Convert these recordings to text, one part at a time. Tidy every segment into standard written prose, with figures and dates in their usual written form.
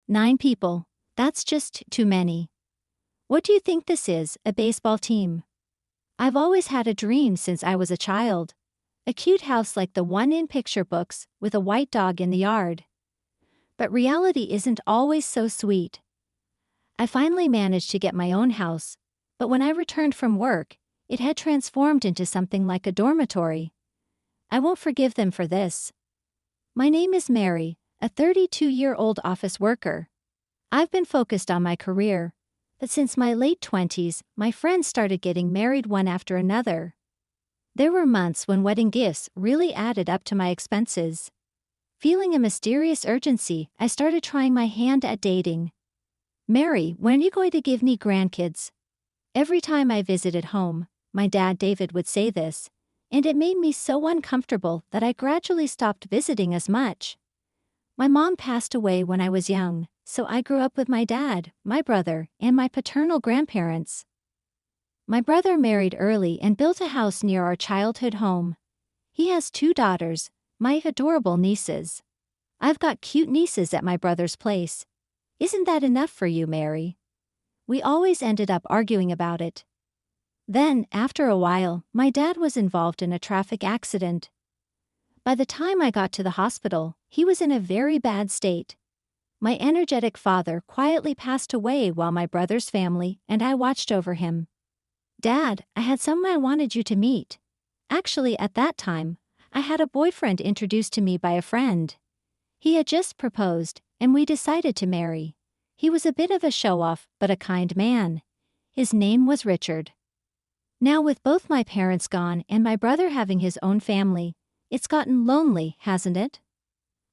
9 people. That's just too many. What do you think this is, a baseball team? I've always had a dream since I was a child. A cute house like the one in picture books, with a white dog in the yard. But reality isn't always so sweet. I finally managed to get my own house, but when I returned from work, it had transformed into something like a dormitory. I won't forgive them for this. My name is Mary, a 32-year-old office worker. I've been focused on my career, but since my late 20s, my friends started getting married one after another. There were months when wedding gifts really added up to my expenses. Feeling a mysterious urgency, I started trying my hand at dating. Mary, when are you going to give me grandkids? Every time I visited home, my dad David would say this, and it made me so uncomfortable that I gradually stopped visiting as much. My mom passed away when I was young, so I grew up with my dad, my brother, and my paternal grandparents. My brother married early and built a house near our childhood home. He has 2 daughters, my adorable nieces. I've got cute nieces at my brother's place. Isn't that enough for you, Mary? We always ended up arguing about it. Then, after a while, my dad was involved in a traffic accident. By the time I got to the hospital, he was in a very bad state. My energetic father quietly passed away while my brother's family and I watched over him. Dad, I had someone I wanted you to meet. Actually, at that time, I had a boyfriend introduced to me by a friend. He had just proposed, and we decided to marry. He was a bit of a show-off, but a kind man. His name was Richard. Now with both my parents gone and my brother having his own family, it's gotten lonely, hasn't it?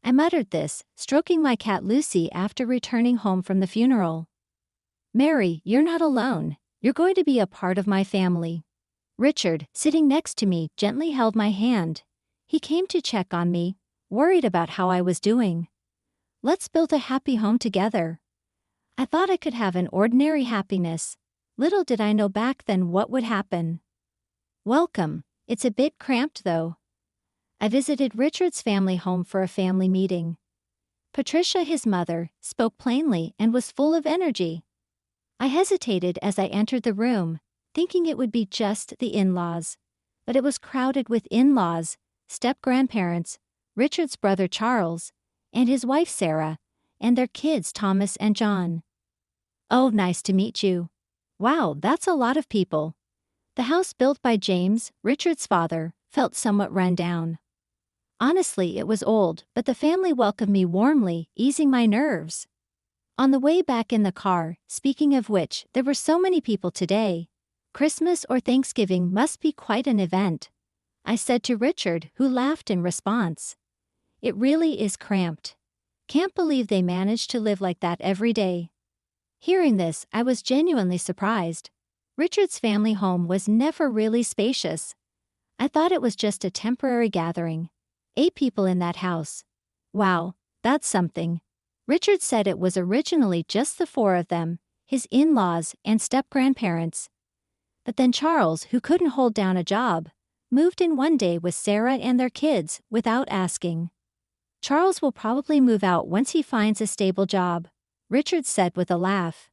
I muttered this, stroking my cat Lucy after returning home from the funeral. Mary, you're not alone. You're going to be a part of my family. Richard, sitting next to me, gently held my hand. He came to check on me, worried about how I was doing. Let's build a happy home together. I thought I could have an ordinary happiness. Little did I know back then what would happen. Welcome. It's a bit cramped though. I visited Richard's family home for a family meeting. Patricia, his mother, spoke plainly and was full of energy. I hesitated as I entered the room, thinking it would be just the in-laws. But it was crowded with in-laws, step-grandparents, Richard's brother Charles, and his wife Sarah, and their kids Thomas and John. Oh, nice to meet you. Wow, that's a lot of people. The house built by James, Richard's father, felt somewhat run down. Honestly, it was old, but the family welcomed me warmly, easing my nerves. On the way back in the car, speaking of which, there were so many people today. Christmas or Thanksgiving must be quite an event, I said to Richard, who laughed in response. It really is cramped. Can't believe they manage to live like that every day. Hearing this, I was genuinely surprised. Richard's family home was never really spacious. I thought it was just a temporary gathering. 8 people in that house. Wow, that's something. Richard said it was originally just the 4 of them, his in-laws and step-grandparents. But then Charles, who couldn't hold down a job, moved in one day with Sarah and their kids without asking. Charles will probably move out once he finds a stable job, Richard said with a laugh.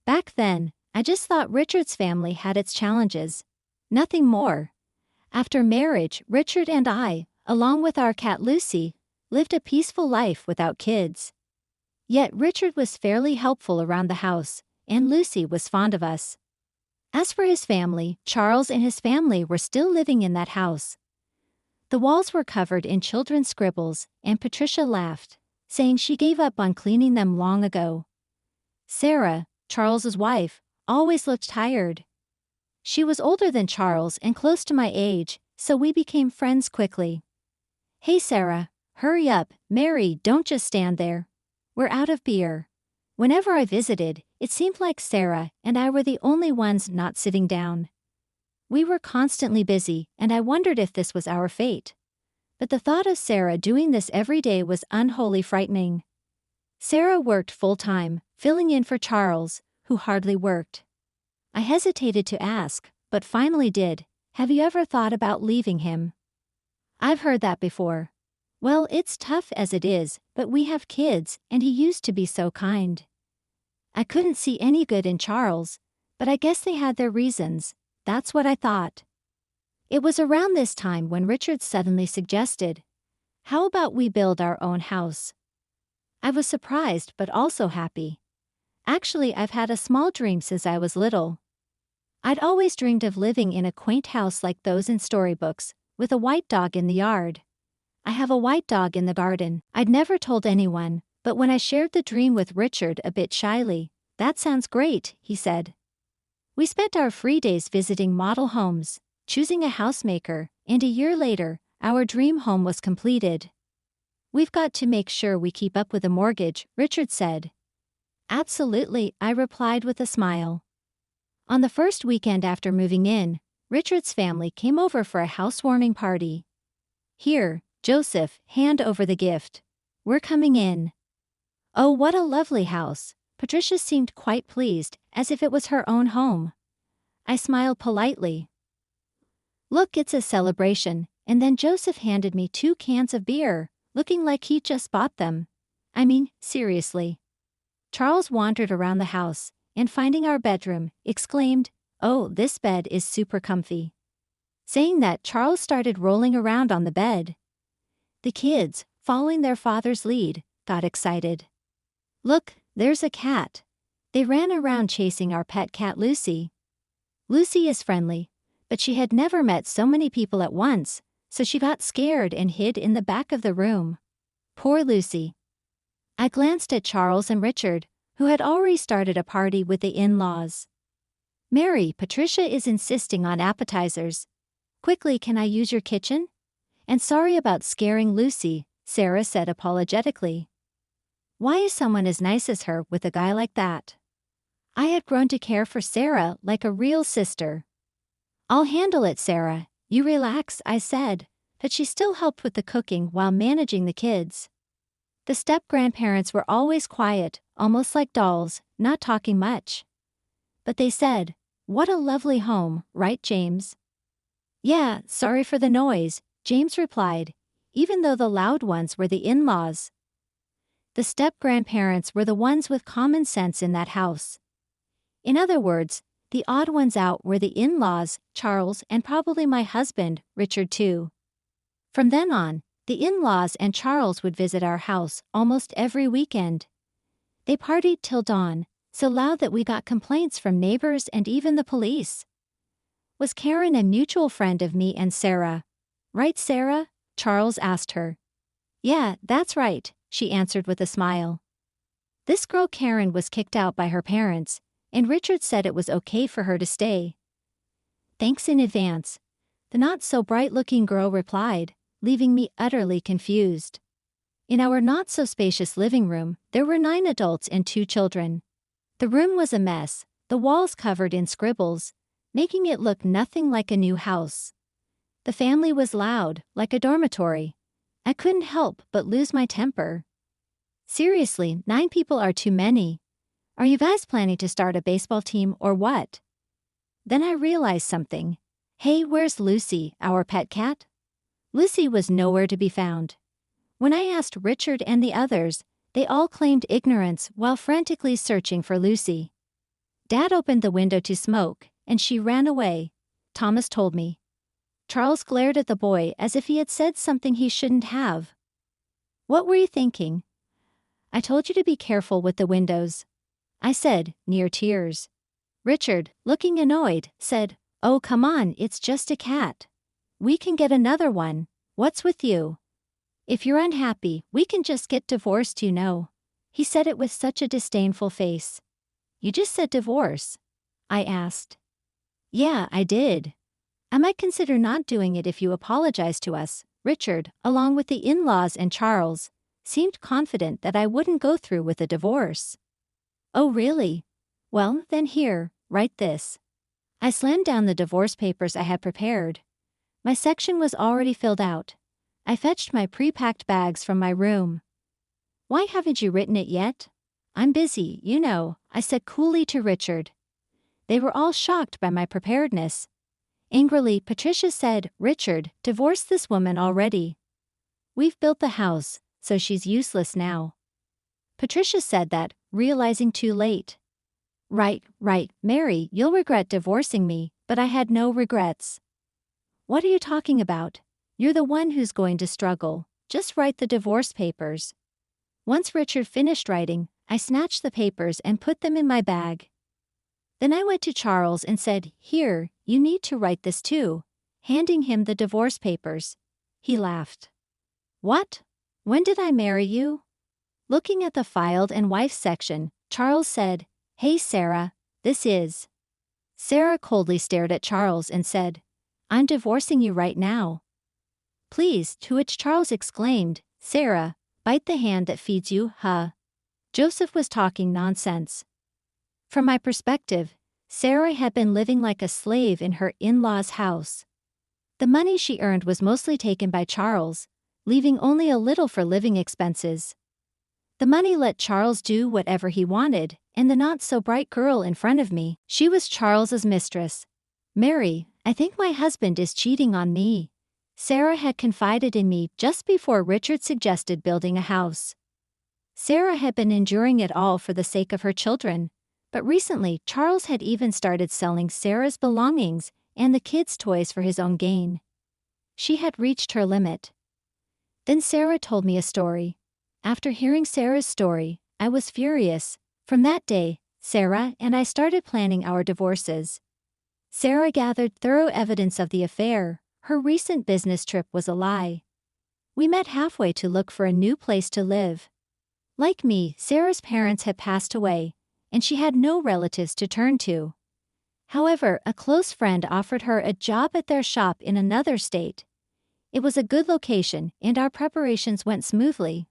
Back then, I just thought Richard's family had its challenges. Nothing more. After marriage, Richard and I, along with our cat Lucy, lived a peaceful life without kids. Yet Richard was fairly helpful around the house, and Lucy was fond of us. As for his family, Charles and his family were still living in that house. The walls were covered in children's scribbles, and Patricia laughed, saying she gave up on cleaning them long ago. Sarah, Charles's wife, always looked tired. She was older than Charles and close to my age, so we became friends quickly. Hey Sarah, hurry up, Mary, don't just stand there. We're out of beer. Whenever I visited, it seemed like Sarah and I were the only ones not sitting down. We were constantly busy, and I wondered if this was our fate. But the thought of Sarah doing this every day was unholy frightening. Sarah worked full-time, filling in for Charles, who hardly worked. I hesitated to ask, but finally did. Have you ever thought about leaving him? I've heard that before. Well, it's tough as it is, but we have kids, and he used to be so kind. I couldn't see any good in Charles, but I guess they had their reasons. That's what I thought. It was around this time when Richard suddenly suggested, "How about we build our own house?" I was surprised but also happy. Actually, I've had a small dream since I was little. I'd always dreamed of living in a quaint house like those in storybooks, with a white dog in the yard. I have a white dog in the garden. I'd never told anyone, but when I shared the dream with Richard a bit shyly, "That sounds great," he said. We spent our free days visiting model homes, choosing a housemaker, and a year later, our dream home was completed. "We've got to make sure we keep up with the mortgage," Richard said. "Absolutely," I replied with a smile. On the first weekend after moving in, Richard's family came over for a housewarming party. "Here, Joseph, hand over the gift. We're coming in." Oh, what a lovely house. Patricia seemed quite pleased, as if it was her own home. I smiled politely. "Look, it's a celebration," and then Joseph handed me 2 cans of beer, looking like he just bought them. I mean, seriously. Charles wandered around the house, and finding our bedroom, exclaimed, "Oh, this bed is super comfy." Saying that, Charles started rolling around on the bed. The kids, following their father's lead, got excited. "Look, there's a cat." They ran around chasing our pet cat Lucy. Lucy is friendly, but she had never met so many people at once, so she got scared and hid in the back of the room. Poor Lucy. I glanced at Charles and Richard, who had already started a party with the in-laws. "Mary, Patricia is insisting on appetizers. Quickly, can I use your kitchen?" "And sorry about scaring Lucy," Sarah said apologetically. Why is someone as nice as her with a guy like that? I had grown to care for Sarah like a real sister. "I'll handle it, Sarah. You relax," I said, but she still helped with the cooking while managing the kids. The step-grandparents were always quiet, almost like dolls, not talking much. But they said, "What a lovely home, right, James?" "Yeah, sorry for the noise," James replied, even though the loud ones were the in-laws. The step-grandparents were the ones with common sense in that house. In other words, the odd ones out were the in-laws, Charles, and probably my husband, Richard too. From then on, the in-laws and Charles would visit our house almost every weekend. They partied till dawn, so loud that we got complaints from neighbors and even the police. Was Karen a mutual friend of me and Sarah? "Right, Sarah?" Charles asked her. "Yeah, that's right," she answered with a smile. This girl Karen was kicked out by her parents, and Richard said it was okay for her to stay. "Thanks in advance," the not-so-bright-looking girl replied, leaving me utterly confused. In our not-so-spacious living room, there were 9 adults and 2 children. The room was a mess, the walls covered in scribbles, making it look nothing like a new house. The family was loud, like a dormitory. I couldn't help but lose my temper. "Seriously, 9 people are too many. Are you guys planning to start a baseball team or what?" Then I realized something. Hey, where's Lucy, our pet cat? Lucy was nowhere to be found. When I asked Richard and the others, they all claimed ignorance while frantically searching for Lucy. Dad opened the window to smoke, and she ran away, Thomas told me. Charles glared at the boy as if he had said something he shouldn't have. "What were you thinking?" "I told you to be careful with the windows," I said, near tears. Richard, looking annoyed, said, "Oh, come on, it's just a cat. We can get another one. What's with you? If you're unhappy, we can just get divorced, you know." He said it with such a disdainful face. "You just said divorce?" I asked. "Yeah, I did. I might consider not doing it if you apologize to us." Richard, along with the in-laws and Charles, seemed confident that I wouldn't go through with a divorce. "Oh, really? Well, then here, write this." I slammed down the divorce papers I had prepared. My section was already filled out. I fetched my pre-packed bags from my room. "Why haven't you written it yet?" "I'm busy, you know," I said coolly to Richard. They were all shocked by my preparedness. Angrily, Patricia said, "Richard, divorce this woman already." We've built the house, so she's useless now. Patricia said that, realizing too late. Right, Mary, you'll regret divorcing me, but I had no regrets. What are you talking about? You're the one who's going to struggle. Just write the divorce papers. Once Richard finished writing, I snatched the papers and put them in my bag. Then I went to Charles and said, "Here, you need to write this too," handing him the divorce papers. He laughed. "What? When did I marry you?" Looking at the filed and wife section, Charles said, "Hey Sarah, this is." Sarah coldly stared at Charles and said, "I'm divorcing you right now." "Please," to which Charles exclaimed, "Sarah, bite the hand that feeds you, huh?" Joseph was talking nonsense. From my perspective, Sarah had been living like a slave in her in-laws' house. The money she earned was mostly taken by Charles, leaving only a little for living expenses. The money let Charles do whatever he wanted, and the not-so-bright girl in front of me, she was Charles's mistress. "Mary, I think my husband is cheating on me," Sarah had confided in me just before Richard suggested building a house. Sarah had been enduring it all for the sake of her children, but recently Charles had even started selling Sarah's belongings and the kids' toys for his own gain. She had reached her limit. Then Sarah told me a story. After hearing Sarah's story, I was furious. From that day, Sarah and I started planning our divorces. Sarah gathered thorough evidence of the affair. Her recent business trip was a lie. We met halfway to look for a new place to live. Like me, Sarah's parents had passed away, and she had no relatives to turn to. However, a close friend offered her a job at their shop in another state. It was a good location, and our preparations went smoothly.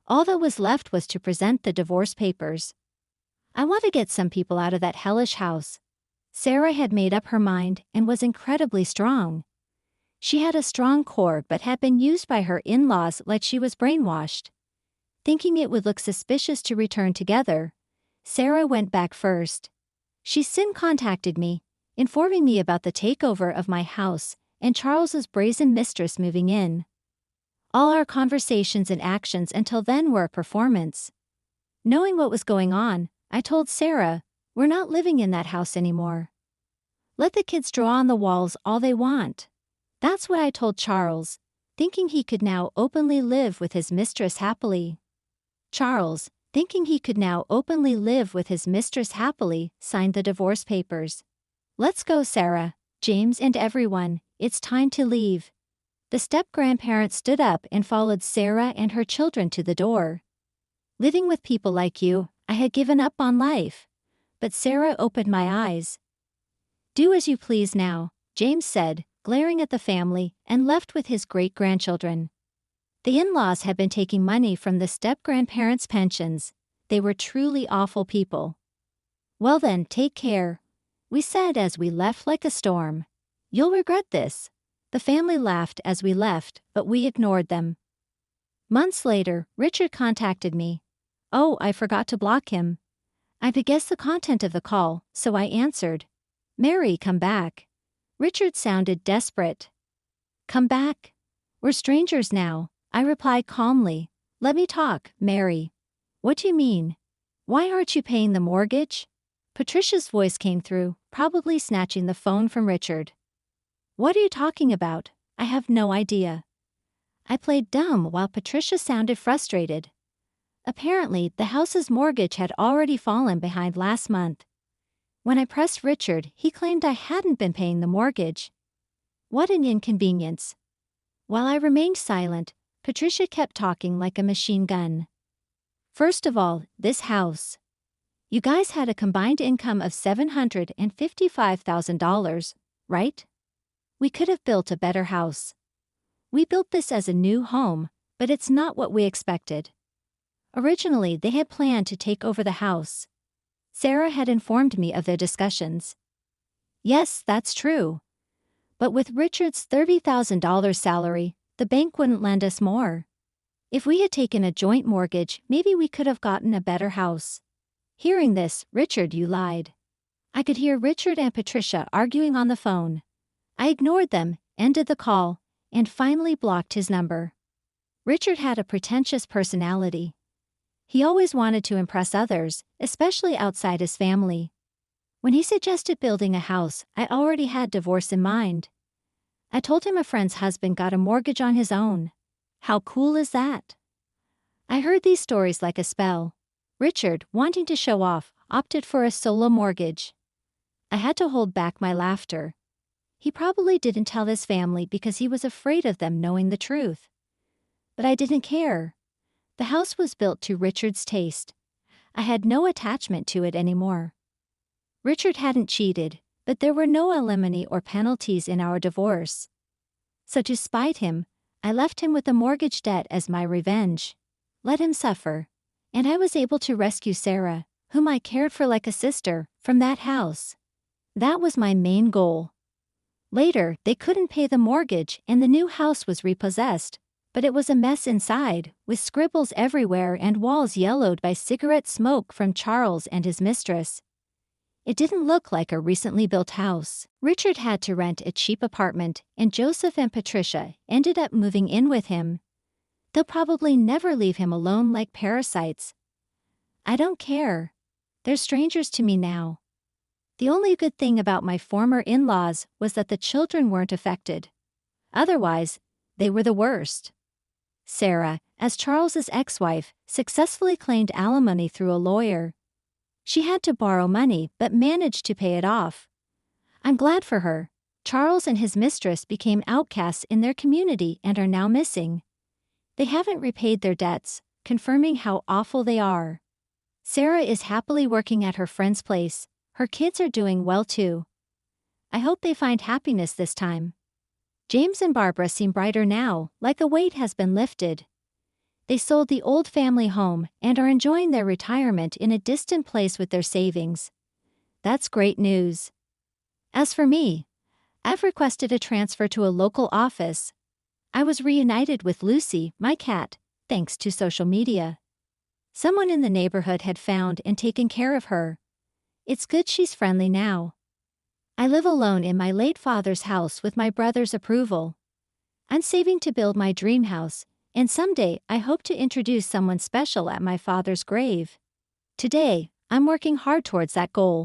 All that was left was to present the divorce papers. I want to get some people out of that hellish house. Sarah had made up her mind and was incredibly strong. She had a strong core but had been used by her in-laws like she was brainwashed. Thinking it would look suspicious to return together, Sarah went back first. She soon contacted me, informing me about the takeover of my house and Charles's brazen mistress moving in. All our conversations and actions until then were a performance. Knowing what was going on, I told Sarah, "We're not living in that house anymore. Let the kids draw on the walls all they want." That's what I told Charles, thinking he could now openly live with his mistress happily. Charles, thinking he could now openly live with his mistress happily, signed the divorce papers. "Let's go, Sarah, James and everyone, it's time to leave." The step-grandparents stood up and followed Sarah and her children to the door. "Living with people like you, I had given up on life." But Sarah opened my eyes. "Do as you please now," James said, glaring at the family, and left with his great-grandchildren. The in-laws had been taking money from the step-grandparents' pensions. They were truly awful people. "Well then, take care," we said as we left like a storm. "You'll regret this." The family laughed as we left, but we ignored them. Months later, Richard contacted me. Oh, I forgot to block him. I could guess the content of the call, so I answered. "Mary, come back." Richard sounded desperate. "Come back? We're strangers now," I replied calmly. "Let me talk, Mary." "What do you mean? Why aren't you paying the mortgage?" Patricia's voice came through, probably snatching the phone from Richard. "What are you talking about? I have no idea." I played dumb while Patricia sounded frustrated. Apparently, the house's mortgage had already fallen behind last month. When I pressed Richard, he claimed I hadn't been paying the mortgage. What an inconvenience. While I remained silent, Patricia kept talking like a machine gun. "First of all, this house. You guys had a combined income of $755,000, right? We could have built a better house. We built this as a new home, but it's not what we expected. Originally, they had planned to take over the house. Sarah had informed me of their discussions." "Yes, that's true. But with Richard's $30,000 salary, the bank wouldn't lend us more. If we had taken a joint mortgage, maybe we could have gotten a better house." Hearing this, "Richard, you lied." I could hear Richard and Patricia arguing on the phone. I ignored them, ended the call, and finally blocked his number. Richard had a pretentious personality. He always wanted to impress others, especially outside his family. When he suggested building a house, I already had divorce in mind. I told him a friend's husband got a mortgage on his own. How cool is that? I heard these stories like a spell. Richard, wanting to show off, opted for a solo mortgage. I had to hold back my laughter. He probably didn't tell his family because he was afraid of them knowing the truth. But I didn't care. The house was built to Richard's taste. I had no attachment to it anymore. Richard hadn't cheated, but there were no alimony or penalties in our divorce. So to spite him, I left him with a mortgage debt as my revenge. Let him suffer. And I was able to rescue Sarah, whom I cared for like a sister, from that house. That was my main goal. Later, they couldn't pay the mortgage and the new house was repossessed, but it was a mess inside, with scribbles everywhere and walls yellowed by cigarette smoke from Charles and his mistress. It didn't look like a recently built house. Richard had to rent a cheap apartment, and Joseph and Patricia ended up moving in with him. They'll probably never leave him alone like parasites. I don't care. They're strangers to me now. The only good thing about my former in-laws was that the children weren't affected. Otherwise, they were the worst. Sarah, as Charles's ex-wife, successfully claimed alimony through a lawyer. She had to borrow money but managed to pay it off. I'm glad for her. Charles and his mistress became outcasts in their community and are now missing. They haven't repaid their debts, confirming how awful they are. Sarah is happily working at her friend's place. Her kids are doing well too. I hope they find happiness this time. James and Barbara seem brighter now, like a weight has been lifted. They sold the old family home and are enjoying their retirement in a distant place with their savings. That's great news. As for me, I've requested a transfer to a local office. I was reunited with Lucy, my cat, thanks to social media. Someone in the neighborhood had found and taken care of her. It's good she's friendly now. I live alone in my late father's house with my brother's approval. I'm saving to build my dream house, and someday I hope to introduce someone special at my father's grave. Today, I'm working hard towards that goal.